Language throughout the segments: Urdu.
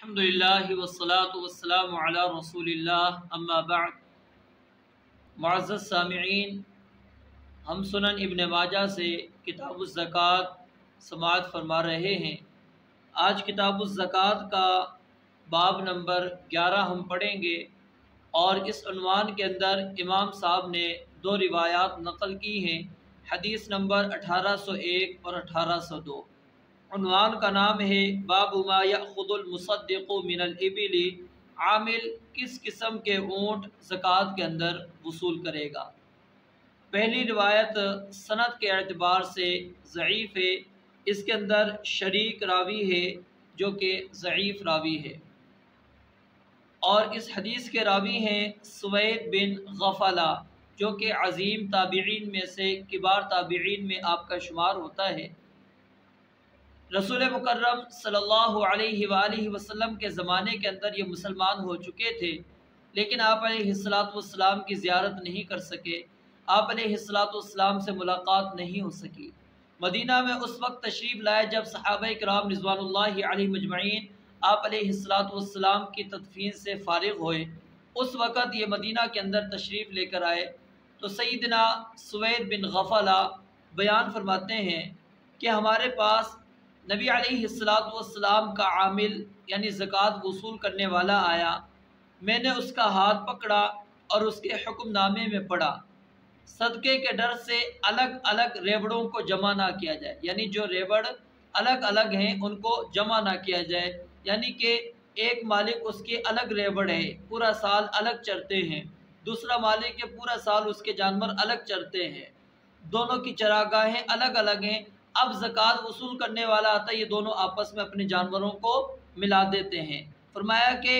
الحمدللہ والصلاة والسلام علی رسول اللہ اما بعد۔ معزز سامعین، ہم سنن ابن ماجہ سے کتاب الزکوٰۃ سماعت فرما رہے ہیں۔ آج کتاب الزکوٰۃ کا باب نمبر 11 ہم پڑھیں گے، اور اس عنوان کے اندر امام صاحب نے 2 روایات نقل کی ہیں، حدیث نمبر 1801 اور 1802۔ عنوان کا نام ہے باب ما یأخذ المصدق من الابل، عامل کس قسم کے اونٹ زکوٰۃ کے اندر وصول کرے گا۔ پہلی روایت سند کے اعتبار سے ضعیف ہے، اس کے اندر شریک راوی ہے جو کہ ضعیف راوی ہے، اور اس حدیث کے راوی ہیں سوید بن غفلہ جو کہ عظیم تابعین میں سے کبار تابعین میں آپ کا شمار ہوتا ہے۔ رسول مکرم صلی اللہ علیہ وآلہ وسلم کے زمانے کے اندر یہ مسلمان ہو چکے تھے، لیکن آپ علیہ السلام کی زیارت نہیں کر سکے، آپ علیہ السلام سے ملاقات نہیں ہو سکی۔ مدینہ میں اس وقت تشریف لائے جب صحابہ کرام رضوان اللہ علیہ مجمعین آپ علیہ السلام کی تدفین سے فارغ ہوئے، اس وقت یہ مدینہ کے اندر تشریف لے کر آئے۔ تو سیدنا سوید بن غفلہ بیان فرماتے ہیں کہ ہمارے پاس نبی علیہ السلام کا عامل یعنی زکوٰۃ وصول کرنے والا آیا، میں نے اس کا ہاتھ پکڑا اور اس کے حکم نامے میں پڑھا، صدقے کے ڈر سے الگ الگ ریوڑوں کو جمع نہ کیا جائے، یعنی جو ریوڑ الگ الگ ہیں ان کو جمع نہ کیا جائے، یعنی کہ ایک مالک اس کی الگ ریوڑ ہے، پورا سال الگ چرتے ہیں، دوسرا مالک کے پورا سال اس کے جانور الگ چرتے ہیں، دونوں کی چراگاہیں الگ الگ ہیں۔ اب زکوٰۃ وصول کرنے والا آتا ہے، یہ دونوں آپس میں اپنے جانوروں کو ملا دیتے ہیں۔ فرمایا کہ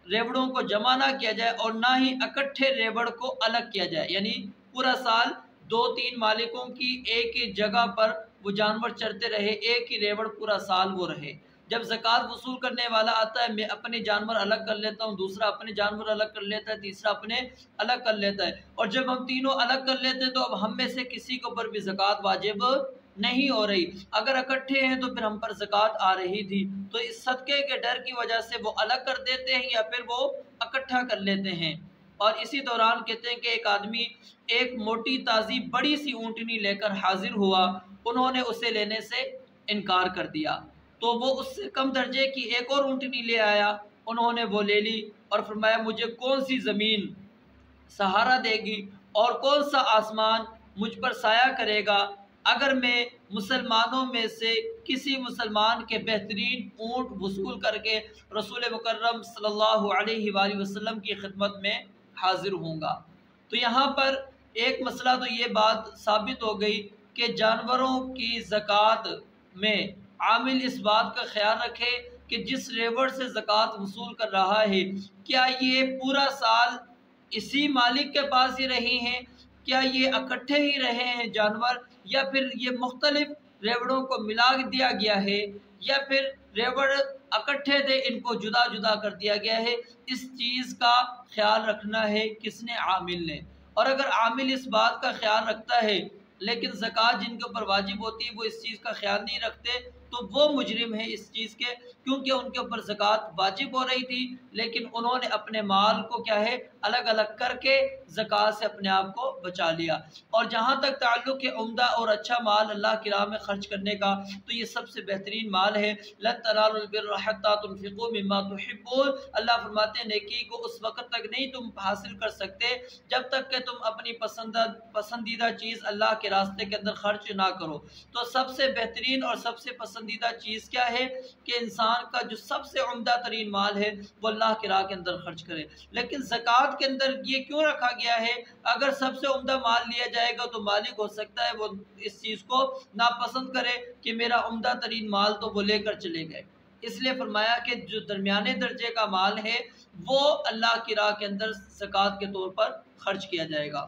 ریوڑوں کو جمع نہ کیا جائے اور نہ ہی اکٹھے ریوڑ کو الگ کیا جائے، یعنی پورا سال 2-3 مالکوں کی ایک ہی جگہ پر وہ جانور چرتے رہے، ایک ہی ریوڑ پورا سال وہ رہے۔ جب زکوٰۃ وصول کرنے والا آتا ہے، میں اپنے جانور الگ کر لیتا ہوں، دوسرا اپنے جانور الگ کر لیتا ہے، تیسرا اپنے الگ کر لیتا ہے، اور جب ہم تینوں الگ کر لیتے ہیں تو اب ہم میں سے کسی کے اوپر بھی زکوٰۃ واجب نہیں ہو رہی۔ اگر اکٹھے ہیں تو پھر ہم پر زکوٰۃ آ رہی تھی، تو اس صدقے کے ڈر کی وجہ سے وہ الگ کر دیتے ہیں یا پھر وہ اکٹھا کر لیتے ہیں۔ اور اسی دوران کہتے ہیں کہ ایک آدمی ایک موٹی تازی بڑی سی اونٹنی لے کر حاضر ہوا، انہوں نے اسے لینے سے انکار کر دیا، تو وہ اس سے کم درجے کی ایک اور اونٹنی لے آیا، انہوں نے وہ لے لی اور فرمایا مجھے کون سی زمین سہارا دے گی اور کون سا آسمان مجھ پر سایہ کرے گا اگر میں مسلمانوں میں سے کسی مسلمان کے بہترین اونٹ وصول کر کے رسول مکرم صلی اللہ علیہ وآلہ وسلم کی خدمت میں حاضر ہوں گا۔ تو یہاں پر ایک مسئلہ تو یہ بات ثابت ہو گئی کہ جانوروں کی زکوٰۃ میں عامل اس بات کا خیال رکھے کہ جس ریوڑ سے زکوٰۃ وصول کر رہا ہے کیا یہ پورا سال اسی مالک کے پاس ہی رہے ہیں، کیا یہ اکٹھے ہی رہے ہیں جانور، یا پھر یہ مختلف ریوڑوں کو ملا دیا گیا ہے، یا پھر ریوڑ اکٹھے تھے ان کو جدا جدا کر دیا گیا ہے۔ اس چیز کا خیال رکھنا ہے کس نے؟ عامل نے۔ اور اگر عامل اس بات کا خیال رکھتا ہے لیکن زکوٰۃ جن کے اوپر واجب ہوتی ہے وہ اس چیز کا خیال نہیں رکھتے تو وہ مجرم ہے اس چیز کے، کیونکہ ان کے اوپر زکوٰۃ واجب ہو رہی تھی لیکن انہوں نے اپنے مال کو کیا ہے الگ الگ کر کے زکوٰۃ سے اپنے آپ کو بچا لیا۔ اور جہاں تک تعلق ہے عمدہ اور اچھا مال اللہ کی راہ میں خرچ کرنے کا، تو یہ سب سے بہترین مال ہے۔ لن تنالوا البر حتى تنفقوا مما تحبون، اللہ فرماتے ہیں نیکی کو اس وقت تک نہیں تم حاصل کر سکتے جب تک کہ تم اپنی پسندیدہ چیز اللہ کے راستے کے اندر خرچ نہ کرو۔ تو سب سے بہترین اور سب سے پسندیدہ چیز کیا ہے کہ انسان کا جو سب سے عمدہ ترین مال ہے وہ اللہ کی راہ کے اندر خرچ کرے۔ لیکن زکوٰۃ کے اندر یہ کیوں رکھا گیا ہے؟ اگر سب سے عمدہ مال لیا جائے گا تو مالک ہو سکتا ہے وہ اس چیز کو ناپسند کرے کہ میرا عمدہ ترین مال تو وہ لے کر چلے گئے، اس لیے فرمایا کہ جو درمیانے درجے کا مال ہے وہ اللہ کی راہ کے اندر زکوٰۃ کے طور پر خرچ کیا جائے گا۔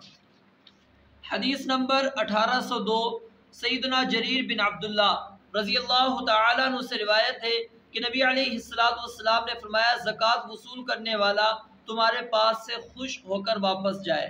حدیث نمبر 1802 سیدنا جریر بن عبداللہ رضی اللہ تعالیٰ عنہ سے روایت ہے کہ نبی علیہ السلام نے فرمایا زکوٰۃ وصول کرنے والا تمہارے پاس سے خوش ہو کر واپس جائے۔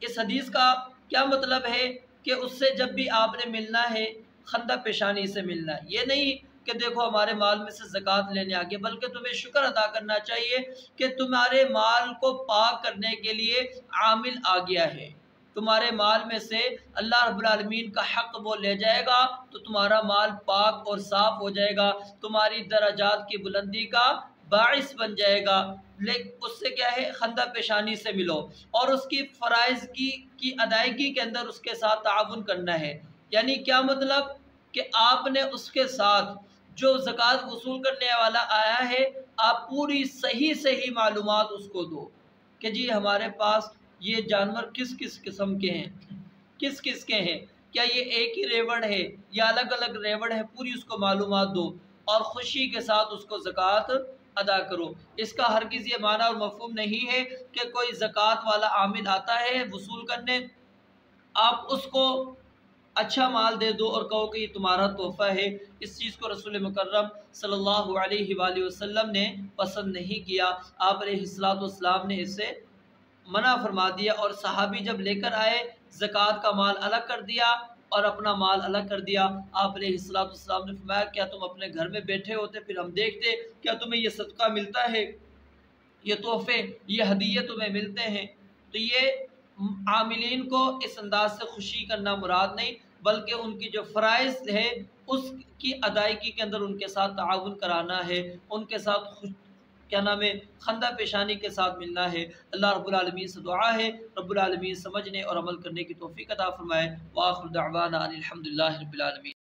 اس حدیث کا کیا مطلب ہے کہ اس سے جب بھی آپ نے ملنا ہے خندہ پیشانی سے ملنا ہے، یہ نہیں کہ دیکھو ہمارے مال میں سے زکوٰۃ لینے آ گئے، بلکہ تمہیں شکر ادا کرنا چاہیے کہ تمہارے مال کو پاک کرنے کے لیے عامل آ گیا ہے۔ تمہارے مال میں سے اللہ رب العالمین کا حق وہ لے جائے گا تو تمہارا مال پاک اور صاف ہو جائے گا، تمہاری درجات کی بلندی کا باعث بن جائے گا۔ لیکن اس سے کیا ہے، خندہ پیشانی سے ملو اور اس کی فرائض کی ادائیگی کے اندر اس کے ساتھ تعاون کرنا ہے۔ یعنی کیا مطلب کہ آپ نے اس کے ساتھ جو زکوٰۃ وصول کرنے والا آیا ہے، آپ پوری صحیح معلومات اس کو دو کہ جی ہمارے پاس یہ جانور کس کس قسم کے ہیں، کس کس کے ہیں، کیا یہ ایک ہی ریوڑ ہے یا الگ الگ ریوڑ ہے، پوری اس کو معلومات دو اور خوشی کے ساتھ اس کو زکوٰۃ ادا کرو۔ اس کا ہرگز یہ معنی اور مفہوم نہیں ہے کہ کوئی زکوٰۃ والا عامل آتا ہے وصول کرنے، آپ اس کو اچھا مال دے دو اور کہو کہ یہ تمہارا تحفہ ہے۔ اس چیز کو رسول مکرم صلی اللہ علیہ وآلہ وسلم نے پسند نہیں کیا، آپ علیہ السلام نے اس سے منع فرما دیا، اور صحابی جب لے کر آئے زکوٰۃ کا مال الگ کر دیا اور اپنا مال الگ کر دیا۔ آپ علیہ السلام نے فرمایا کیا تم اپنے گھر میں بیٹھے ہوتے پھر ہم دیکھتے، کیا تمہیں یہ صدقہ ملتا ہے، یہ تحفے، یہ ہدیے تمہیں ملتے ہیں؟ تو یہ عاملین کو اس انداز سے خوشی کرنا مراد نہیں، بلکہ ان کی جو فرائض ہے اس کی ادائیگی کے اندر ان کے ساتھ تعاون کرانا ہے، ان کے ساتھ خندہ پیشانی کے ساتھ ملنا ہے۔ اللہ رب العالمین سے دعا ہے رب العالمین سمجھنے اور عمل کرنے کی توفیق عطا فرمائے۔ وآخر دعوانا ان الحمد للہ رب العالمین۔